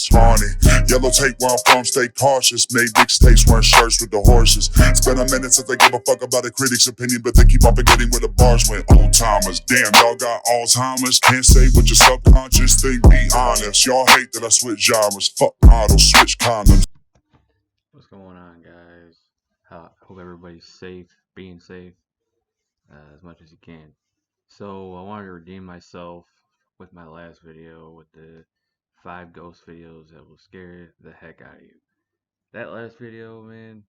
Spawny. Yellow tape where I'm from, stay cautious. Made mixtapes wearing shirts with the horses. It's been a minute since they give a fuck about a critic's opinion, but they keep on forgetting where the bars went. Old timers, damn, y'all got Alzheimer's. Can't say what your subconscious think, be honest. Y'all hate that I switch genres. Fuck models, switch condoms. What's going on, guys? Hope everybody's safe, being safe as much as you can. So I wanted to redeem myself with my last video with the 5 ghost videos that will scare the heck out of you. That last video, man,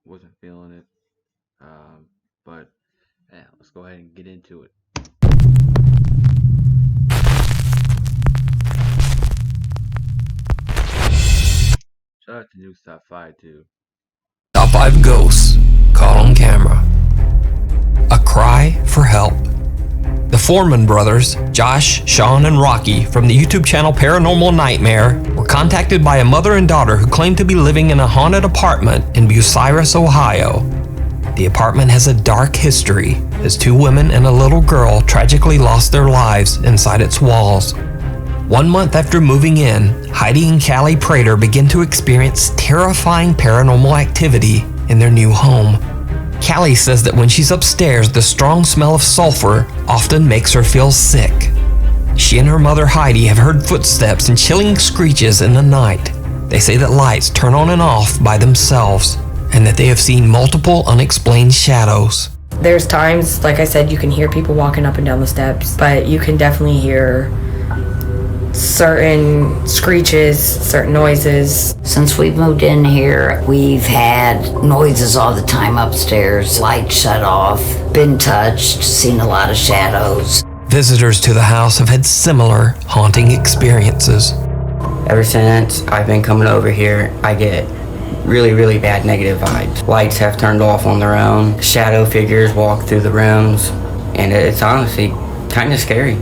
wasn't feeling it. But yeah, let's go ahead and get into it. Shout out to Nukes Top 5 too. Top 5 ghosts caught on camera. A cry for help. The Foreman brothers, Josh, Sean, and Rocky from the YouTube channel Paranormal Nightmare were contacted by a mother and daughter who claimed to be living in a haunted apartment in Bucyrus, Ohio. The apartment has a dark history as 2 women and a little girl tragically lost their lives inside its walls. 1 month after moving in, Heidi and Callie Prater begin to experience terrifying paranormal activity in their new home. Callie says that when she's upstairs, the strong smell of sulfur often makes her feel sick. She and her mother Heidi have heard footsteps and chilling screeches in the night. They say that lights turn on and off by themselves, and that they have seen multiple unexplained shadows. There's times, like I said, you can hear people walking up and down the steps, but you can definitely hear certain screeches, certain noises. Since we've moved in here, we've had noises all the time upstairs, lights shut off, been touched, seen a lot of shadows. Visitors to the house have had similar haunting experiences. Ever since I've been coming over here, I get really bad negative vibes. Lights have turned off on their own, shadow figures walk through the rooms, and it's honestly kind of scary.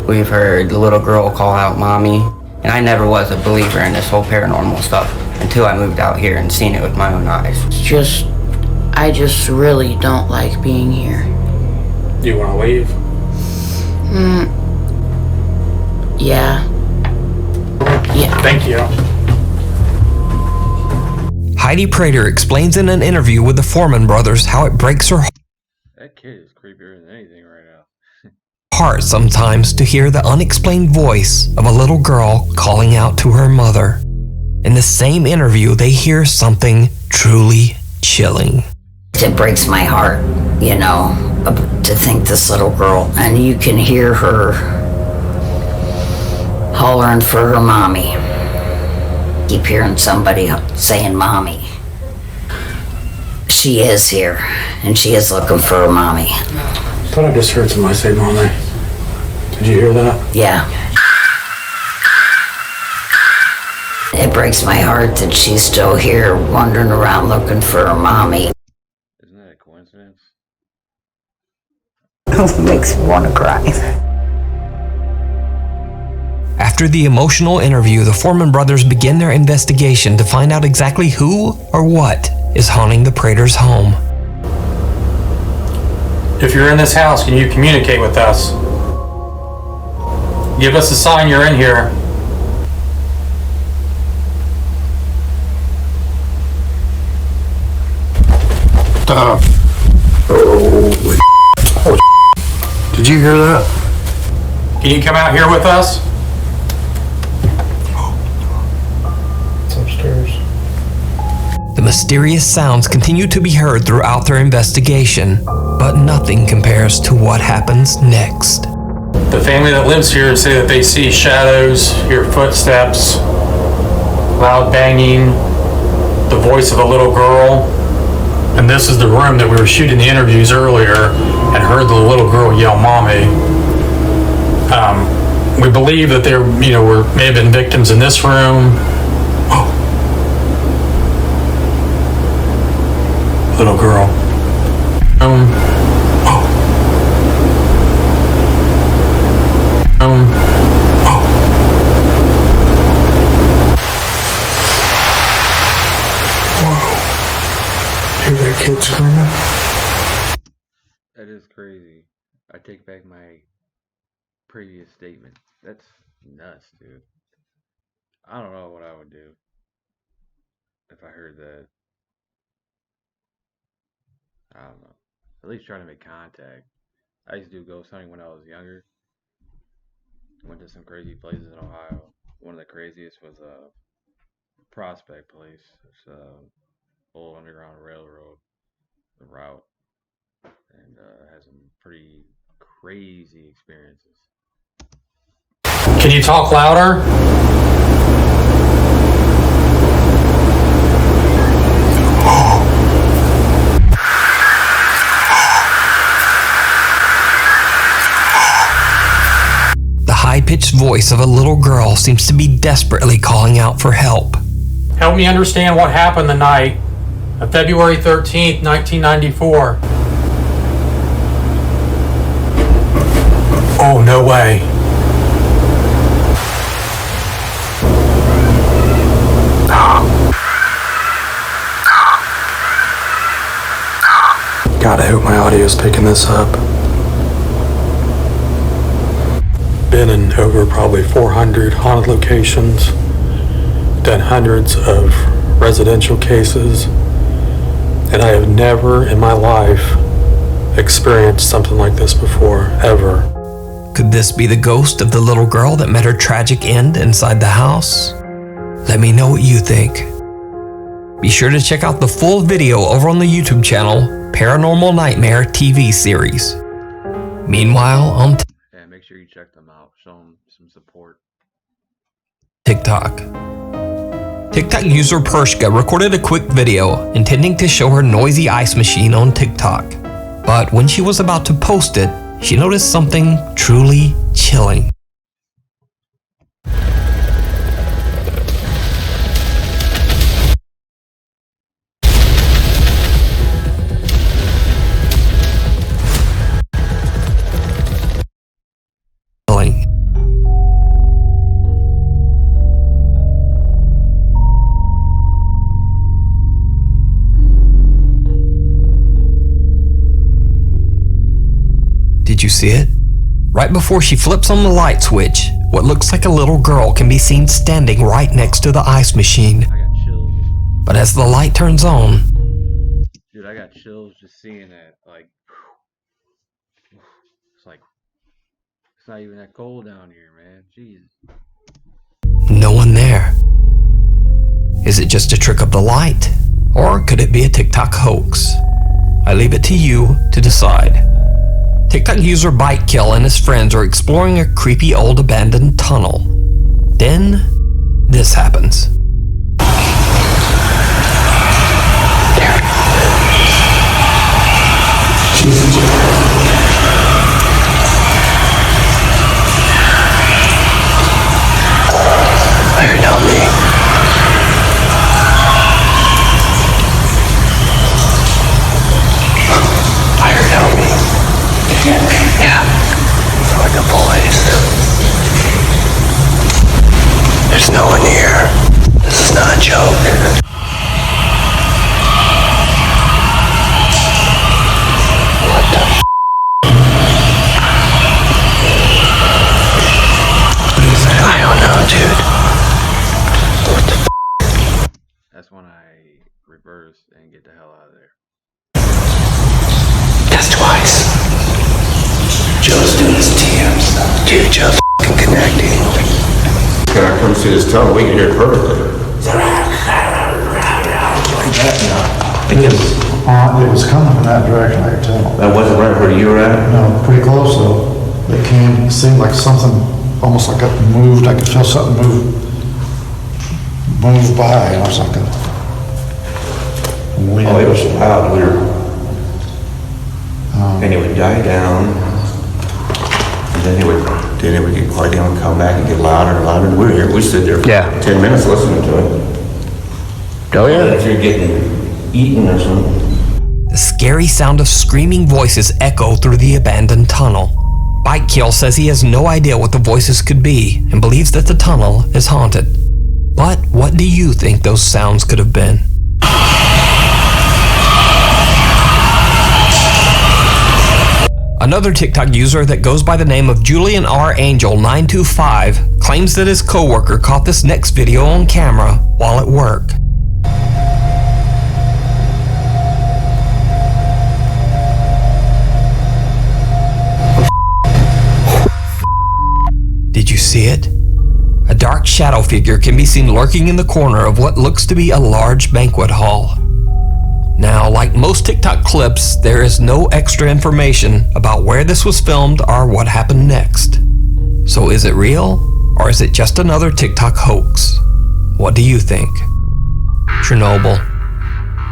We've heard the little girl call out mommy, and I never was a believer in this whole paranormal stuff until I moved out here and seen it with my own eyes. I just really don't like being here. Do you want to leave? Yeah. Thank you. Heidi Prater explains in an interview with the Foreman brothers how it breaks her That kid is creepier than anything right now. heart sometimes to hear the unexplained voice of a little girl calling out to her mother. In the same interview, they hear something truly chilling. It breaks my heart, to think this little girl, and you can hear her hollering for her mommy. Keep hearing somebody saying mommy. She is here, and she is looking for her mommy. I thought I just heard somebody say mommy. Did you hear that? Yeah. It breaks my heart that she's still here, wandering around looking for her mommy. Isn't that a coincidence? It makes me want to cry. After the emotional interview, the Foreman brothers begin their investigation to find out exactly who or what is haunting the Praters' home. If you're in this house, can you communicate with us? Give us a sign you're in here. Stop. Holy Did you hear that? Can you come out here with us? It's upstairs. The mysterious sounds continue to be heard throughout their investigation, but nothing compares to what happens next. The family that lives here say that they see shadows, hear footsteps, loud banging, the voice of a little girl. And this is the room that we were shooting the interviews earlier and heard the little girl yell mommy. We believe that there, may have been victims in this room. Little girl. Hear that kid screaming? That is crazy. I take back my previous statement. That's nuts, dude. I don't know what I would do if I heard that. I don't know. At least try to make contact. I used to do ghost hunting when I was younger. Went to some crazy places in Ohio. One of the craziest was Prospect Place. It's old underground railroad route, and has some pretty crazy experiences. Can you talk louder? The high-pitched voice of a little girl seems to be desperately calling out for help. Help me understand what happened the night of February 13th, 1994. Oh, no way. God, I hope my audio is picking this up. Been in over probably 400 haunted locations, done hundreds of residential cases, and I have never in my life experienced something like this before, ever. Could this be the ghost of the little girl that met her tragic end inside the house? Let me know what you think. Be sure to check out the full video over on the YouTube channel, Paranormal Nightmare TV series. Meanwhile, on Yeah, make sure you check them out. Show them some support. TikTok user Pershka recorded a quick video intending to show her noisy ice machine on TikTok. But when she was about to post it, she noticed something truly chilling. Did you see it? Right before she flips on the light switch, what looks like a little girl can be seen standing right next to the ice machine. I got chills. But as the light turns on, Dude, I got chills just seeing that. Like, it's like, it's not even that cold down here, man. Jeez. no one there. Is it just a trick of the light? Or could it be a TikTok hoax? I leave it to you to decide. TikTok user BiteKill and his friends are exploring a creepy old abandoned tunnel. Then, this happens. Fire down me. Fire down me. Yeah. It's like a voice. There's no one here. This is not a joke. What the f***? What is that? I don't know, dude. What the f***? That's when I reverse and get the hell out of there. That's twice. Joe's doing his TMs. Dude, Joe's f***ing connecting. Can I come see this tunnel? We can hear it perfectly. It was coming from that direction, I could tell. That wasn't right where you were at? No, pretty close though. It seemed like something, almost like it moved, I could feel something move by, or something. Oh, it was loud. And it would die down. And then it would get quiet down and come back and get louder and louder. And we were here, we stood there for 10 minutes listening to it. Oh yeah? If you're getting eaten or something. The scary sound of screaming voices echo through the abandoned tunnel. BiteKill says he has no idea what the voices could be and believes that the tunnel is haunted. But what do you think those sounds could have been? Another TikTok user that goes by the name of Julian R. Angel 925 claims that his coworker caught this next video on camera while at work. Did you see it? A dark shadow figure can be seen lurking in the corner of what looks to be a large banquet hall. Now, like most TikTok clips, there is no extra information about where this was filmed or what happened next. So is it real, or is it just another TikTok hoax? What do you think? Chernobyl.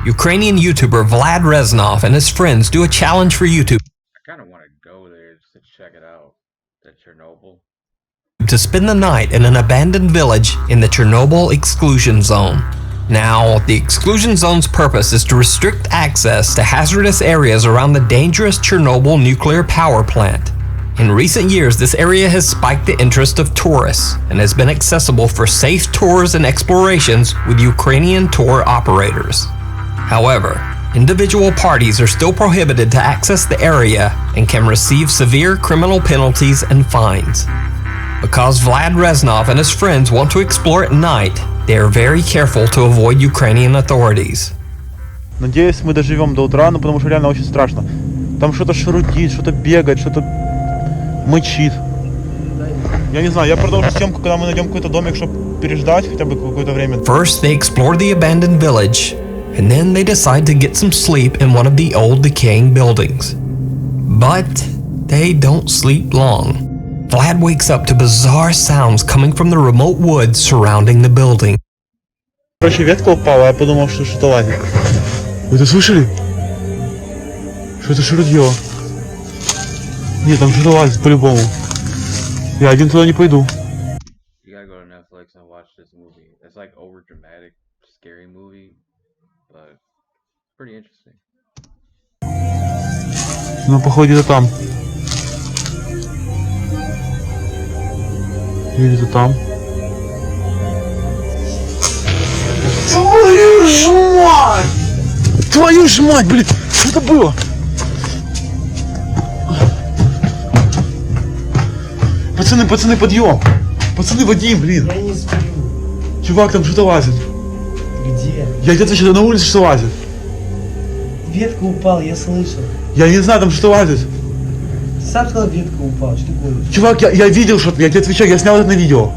Ukrainian YouTuber Vlad Reznov and his friends do a challenge for YouTube. I kind of want to go there just to check it out. The Chernobyl. To spend the night in an abandoned village in the Chernobyl exclusion zone. Now, the exclusion zone's purpose is to restrict access to hazardous areas around the dangerous Chernobyl nuclear power plant. In recent years, this area has spiked the interest of tourists and has been accessible for safe tours and explorations with Ukrainian tour operators. However, individual parties are still prohibited to access the area and can receive severe criminal penalties and fines. Because Vlad Reznov and his friends want to explore at night, they are very careful to avoid Ukrainian authorities. Надеюсь, мы доживем до утра, но потому что реально очень страшно. Там что-то шарудит, что-то бегает, что-то мычит. Я не знаю, я продолжу съемку, когда мы найдем какой-то домик, чтобы переждать хотя бы какое-то время. First, they explore the abandoned village, and then they decide to get some sleep in one of the old decaying buildings. But they don't sleep long. Vlad wakes up to bizarre sounds coming from the remote woods surrounding the building. Короче, ветка упала, я подумал, что что-то лазит. Вы это слышали? Что-то шарудье. Нет, там что-то лазит по-любому. Я один туда не пойду. You gotta go to Netflix and watch this movie. It's like over dramatic, scary movie, but pretty interesting. Ну, походу, где-то там. Где-то там. Твою ж мать! Твою ж мать, блин! Что это было? Пацаны, подъем! Пацаны, Вадим, блин! Я не сплю. Чувак, там что-то лазит. Где? Я где-то сейчас на улице что лазит. Ветка упала, я слышал. Я не знаю, там что лазит. Сам сказал, ветка упала, что ты гонишь? Чувак, я видел что-то, я тебе отвечаю, я снял это на видео.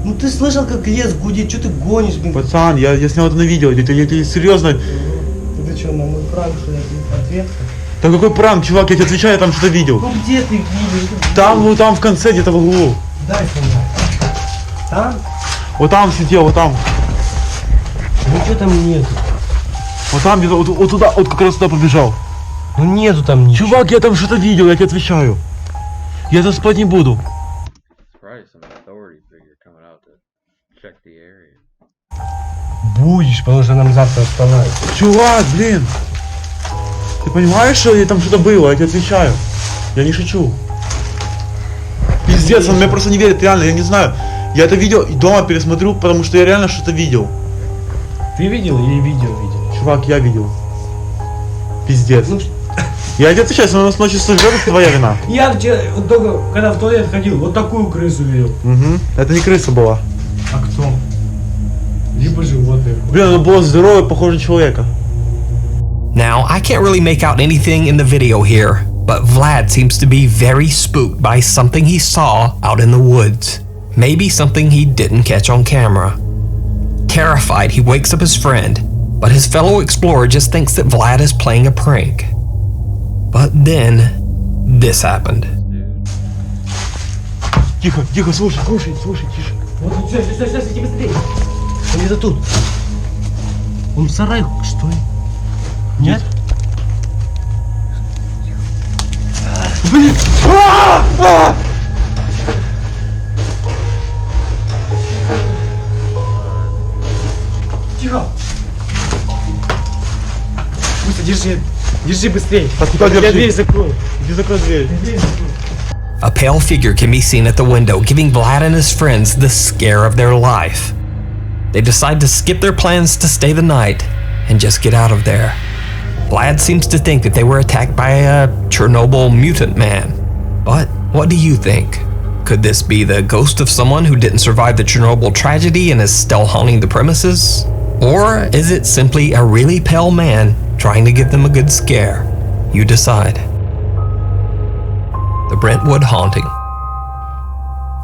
Ну ты слышал, как лес гудит, что ты гонишь, блин? Пацан, я снял это на видео, я серьезно. Ты что, на мой пранк, что я тебе ответка? Там какой пранк, чувак, я тебе отвечаю, я там что-то видел. Ну где ты видишь? Там, ну там в конце, где-то в углу. Дай фонарь. Там? Вот там сидел, вот там. Ничего там нету. Вот там где-то, вот туда, вот как раз туда побежал. Ну нету там ничего. Чувак, я там что-то видел, я тебе отвечаю. Я это спать не буду. Будешь, потому что нам завтра вставать. Чувак, блин. Ты понимаешь, что там что-то было, я тебе отвечаю. Я не шучу. Пиздец, он мне просто не верит, реально, я не знаю. Я это видео и дома пересмотрю, потому что я реально что-то видел. Ты видел или видео видел? Чувак, я видел. Пиздец. Ну, я тебе отвечаю, если у нас ночью сожрет, это твоя вина. Я вчера, только когда в туалет ходил, вот такую крысу видел. Угу. Это не крыса была. А кто? Либо животное. Блин, она была здоровая, похожа на человека. Now, I can't really make out anything in the video here, but Vlad seems to be very spooked by something he saw out in the woods. Maybe something he didn't catch on camera. Terrified, he wakes up his friend, but his fellow explorer just thinks that Vlad is playing a prank. But then, this happened. Тихо, слушай, тише. Вот, сейчас, иди быстрее. Он где-то тут. Он в сарае, что ли? Нет? Блин! Тихо! Пусть держи быстрее. Куда держи? Я дверь закрою. Иди закрой дверь. A pale figure can be seen at the window, giving Vlad and his friends the scare of their life. They decide to skip their plans to stay the night and just get out of there. Vlad seems to think that they were attacked by a Chernobyl mutant man. But what do you think? Could this be the ghost of someone who didn't survive the Chernobyl tragedy and is still haunting the premises? Or is it simply a really pale man trying to give them a good scare? You decide. The Brentwood Haunting.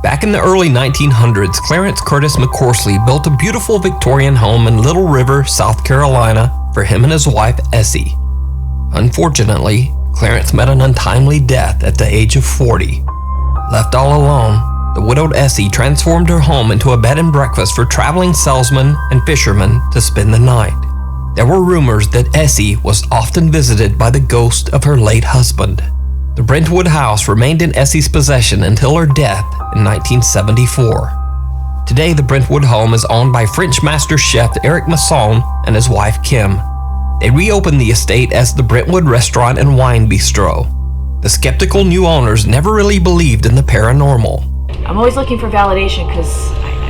Back in the early 1900s, Clarence Curtis McCorsley built a beautiful Victorian home in Little River, South Carolina for him and his wife, Essie. Unfortunately, Clarence met an untimely death at the age of 40. Left all alone, the widowed Essie transformed her home into a bed and breakfast for traveling salesmen and fishermen to spend the night. There were rumors that Essie was often visited by the ghost of her late husband. The Brentwood house remained in Essie's possession until her death in 1974. Today, the Brentwood home is owned by French master chef Eric Masson and his wife Kim. They reopened the estate as the Brentwood Restaurant and Wine Bistro. The skeptical new owners never really believed in the paranormal. I'm always looking for validation because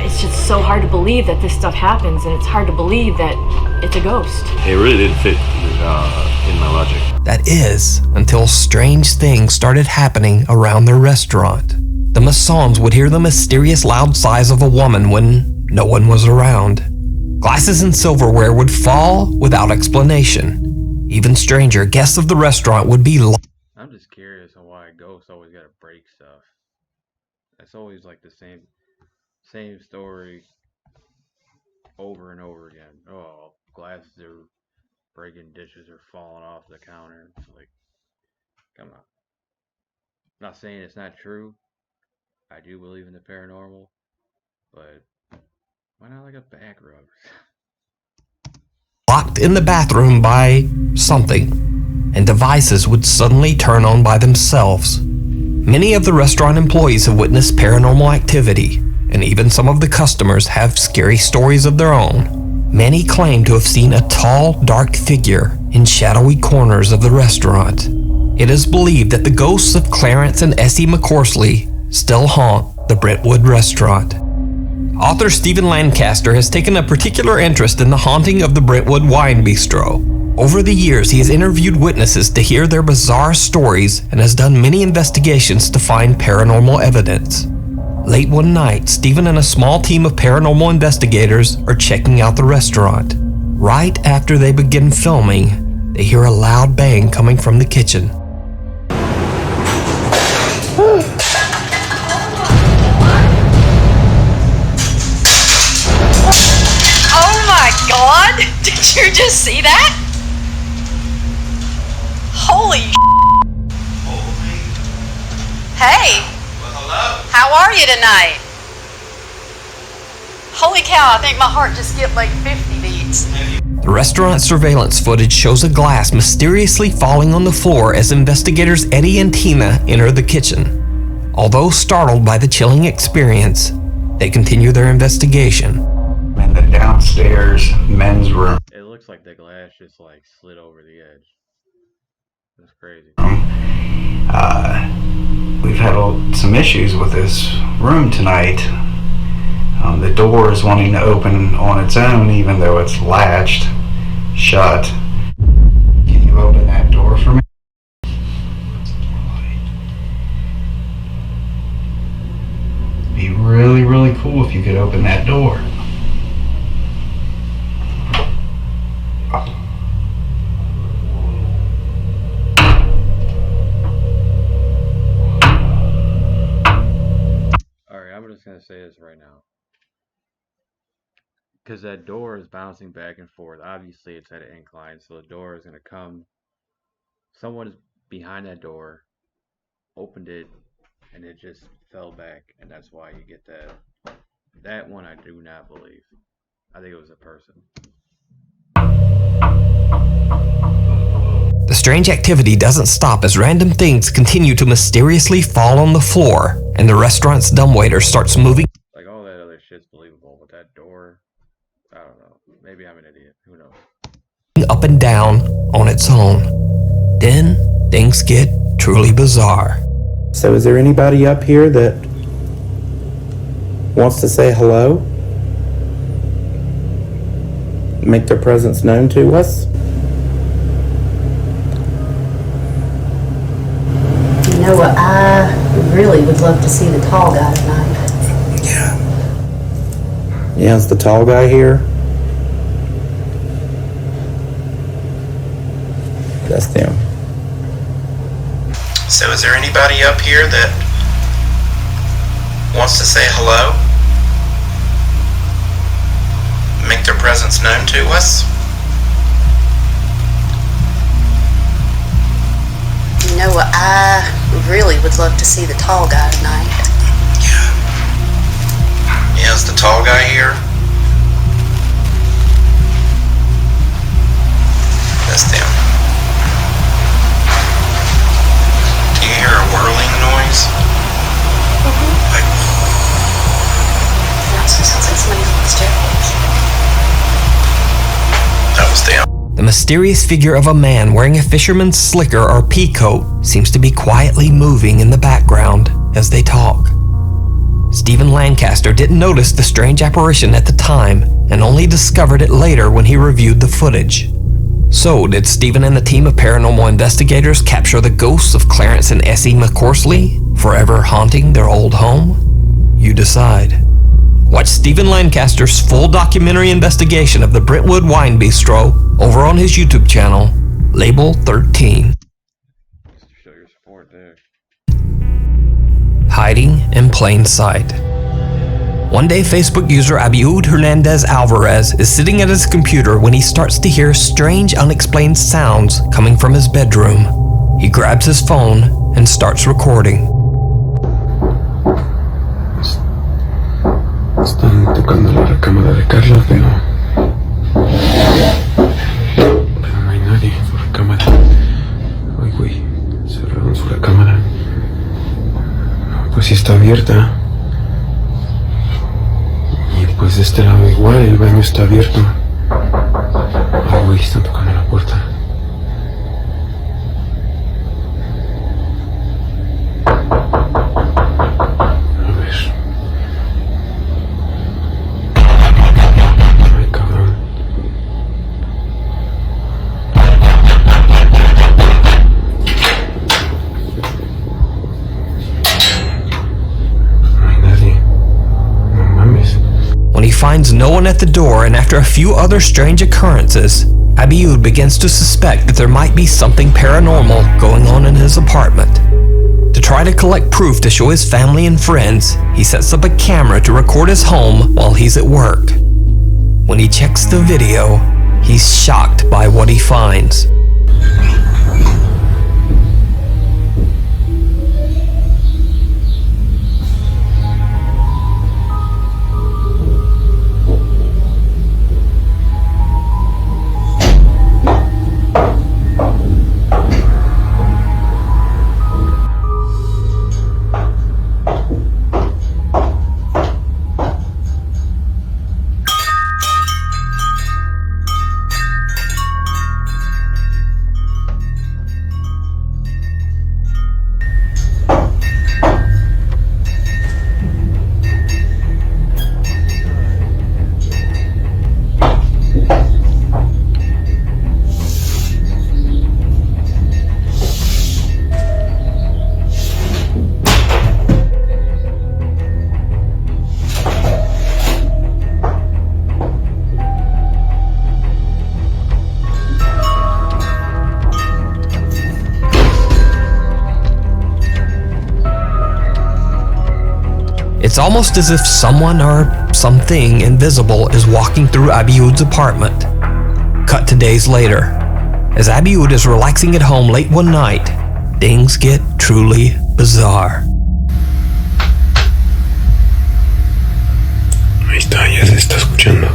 it's just so hard to believe that this stuff happens, and it's hard to believe that it's a ghost. It really didn't fit in my logic. That is, until strange things started happening around their restaurant. The Massons would hear the mysterious loud sighs of a woman when no one was around. Glasses and silverware would fall without explanation. Even stranger, guests of the restaurant would be I'm just curious on why ghosts always gotta break stuff. It's always like the same story over and over again. Oh, glasses are breaking, dishes are falling off the counter. It's like, come on. Not saying it's not true. I do believe in the paranormal, but why not like a back rub? locked in the bathroom by something, and devices would suddenly turn on by themselves. Many of the restaurant employees have witnessed paranormal activity, and even some of the customers have scary stories of their own. Many claim to have seen a tall, dark figure in shadowy corners of the restaurant. It is believed that the ghosts of Clarence and Essie McCorsley still haunt the Brentwood restaurant. Author Stephen Lancaster has taken a particular interest in the haunting of the Brentwood Wine Bistro. Over the years, he has interviewed witnesses to hear their bizarre stories and has done many investigations to find paranormal evidence. Late one night, Stephen and a small team of paranormal investigators are checking out the restaurant. Right after they begin filming, they hear a loud bang coming from the kitchen. Oh my God! Did you just see that? Holy Hey! How are you tonight? Holy cow, I think my heart just skipped like 50 beats. The restaurant surveillance footage shows a glass mysteriously falling on the floor as investigators Eddie and Tina enter the kitchen. Although startled by the chilling experience, they continue their investigation. In the downstairs men's room. It looks like the glass just like slid over the edge. That's crazy. We've had some issues with this room tonight. The door is wanting to open on its own even though it's latched shut. Can you open that door for me? It'd be really, really cool if you could open that door. I'm just gonna say this right now, because that door is bouncing back and forth. Obviously it's at an incline, so the door is gonna come, someone is behind that door, opened it, and it just fell back, and that's why you get that one. I do not believe. I think it was a person. The strange activity doesn't stop as random things continue to mysteriously fall on the floor, and the restaurant's dumbwaiter starts moving. Like, all that other shit's believable, but that door, I don't know. Maybe I'm an idiot. Who knows? Up and down on its own. Then things get truly bizarre. So is there anybody up here that wants to say hello? Make their presence known to us? You know, I really would love to see the tall guy tonight. Yeah, is the tall guy here? That's them. So is there anybody up here that wants to say hello? Make their presence known to us? You know what? I really would love to see the tall guy tonight. Yeah, is the tall guy here? That's them. Do you hear a whirling noise? Like, Sounds like somebody on the staircase. that was them. The mysterious figure of a man wearing a fisherman's slicker or pea coat seems to be quietly moving in the background as they talk. Stephen Lancaster didn't notice the strange apparition at the time and only discovered it later when he reviewed the footage. So, did Stephen and the team of paranormal investigators capture the ghosts of Clarence and Essie McCorsley, forever haunting their old home? You decide. Watch Stephen Lancaster's full documentary investigation of the Brentwood Wine Bistro over on his YouTube channel, Label 13. Show your support there. Hiding in plain sight. One day, Facebook user Abiud Hernandez Alvarez is sitting at his computer when he starts to hear strange, unexplained sounds coming from his bedroom. He grabs his phone and starts recording. Están tocando la recámara de Carla, pero no hay nadie en su recámara. Ay, güey, cerraron su recámara. Pues sí está abierta. Y pues de este lado igual, el baño está abierto. Ay, güey, están tocando la puerta. When he finds no one at the door and after a few other strange occurrences, Abiud begins to suspect that there might be something paranormal going on in his apartment. To try to collect proof to show his family and friends, he sets up a camera to record his home while he's at work. When he checks the video, he's shocked by what he finds. It's almost as if someone or something invisible is walking through Abiud's apartment. Cut to days later. As Abiud is relaxing at home late one night, things get truly bizarre. Ahí está, ya se está escuchando.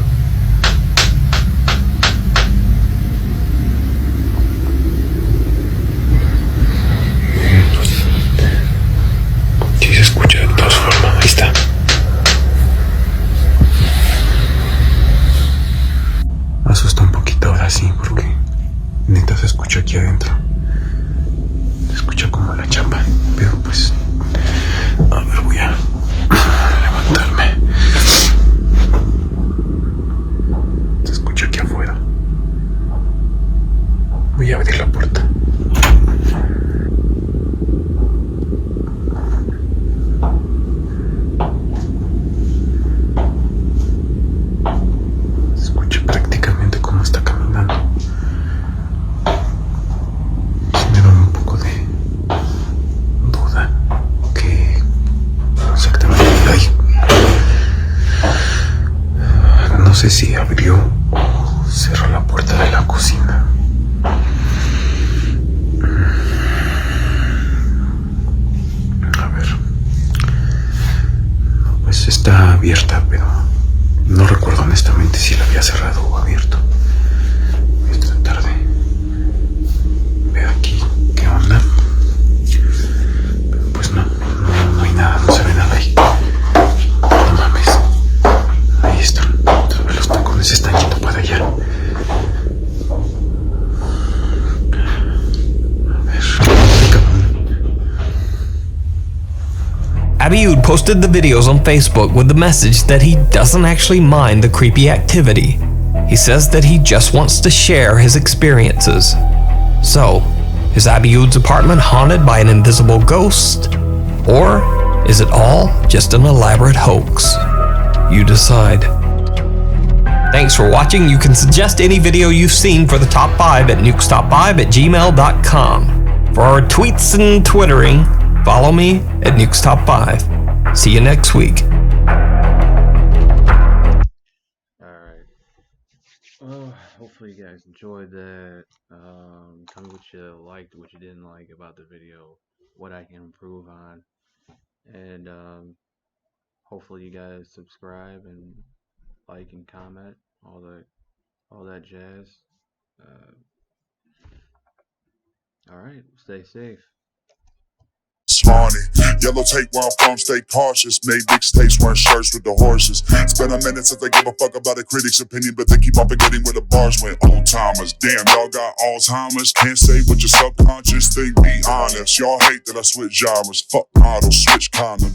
Sí se escucha de todas formas, ahí está. Asusta un poquito ahora sí, porque neta se escucha aquí adentro. Se escucha como la chapa, pero pues... A ver, voy a levantarme. No sé si abrió o cerró la puerta de la cocina. A ver. Pues está abierta, pero no recuerdo honestamente si la había cerrado o abierto. Voy a tratar de ver aquí qué onda. Pero pues no hay nada, no se ve nada ahí. No mames. Ahí están. Los tacones se están yendo para allá. Abiud posted the videos on Facebook with the message that he doesn't actually mind the creepy activity. He says that he just wants to share his experiences. So, is Abiud's apartment haunted by an invisible ghost? Or is it all just an elaborate hoax? You decide. Thanks for watching. You can suggest any video you've seen for the top 5 at nukestop5@gmail.com. For our tweets and twittering, follow me at nukestop5. See you next week. Alright. Well, hopefully you guys enjoyed that. Tell me what you liked, what you didn't like about the video, what I can improve on. And hopefully you guys subscribe and like and comment, all that jazz. Alright, stay safe. Smarty, yellow tape where I'm from, stay cautious. Made mixtapes wearing shirts with the horses. It's been a minute since they give a fuck about a critic's opinion, but they keep on forgetting where the bars went. Old timers, damn, y'all got Alzheimer's. Can't say what your subconscious think, be honest. Y'all hate that I switch genres. Fuck models, switch condoms.